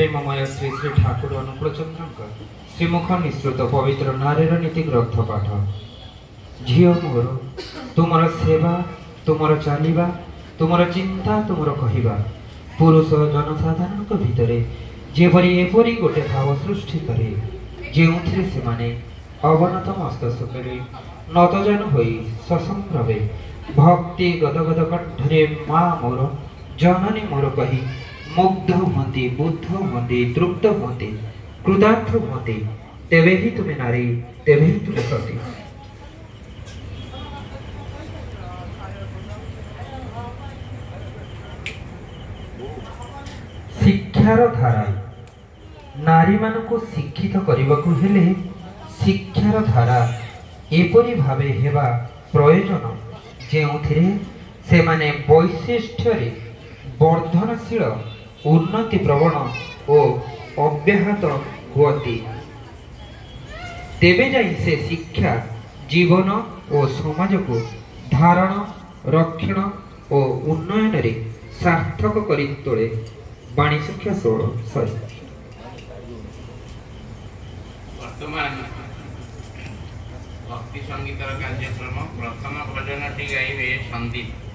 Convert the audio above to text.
प्रेममय श्री श्री ठाकुर अनुकूल चंद्र श्रीमुख निश्रुत पवित्र नारीर नीति ग्रंथ पाठ। झील मोर तुमर सेवा तुमर चलवा तुमर चिंता तुमर कहवा पुरुष जनसाधारण भितर जेपरी एपरी गोटे भाव सृष्टि करे जो से माने अवनत मस्तके नतजान हो ससंभ्रमे भक्ति गदगद कंठरे माँ मोर जननी मोर कही मुग्ध हमें बुद्ध हमें तृप्त हमें कृतार्थ हमें तेरे ही तुम्हें नारी तेरे ही तुम्हें सती। शिक्षार धारा नारी मान को शिक्षित करने को हेले शिक्षार धारा एपरी भावे हेबा प्रयोजन जो से माने वैशिष्ट्य वर्धनशील उन्नति प्रवण और अव्याहत हुअति तेबे जाई से शिक्षा जीवन और समाज को धारण रक्षण और उन्नयन रे सार्थक करी तोले। वाणी शिक्षा 16 वर्तमान भक्ति संगीतर कार्यक्रम प्रथम भजनटी गाइबे संदीप।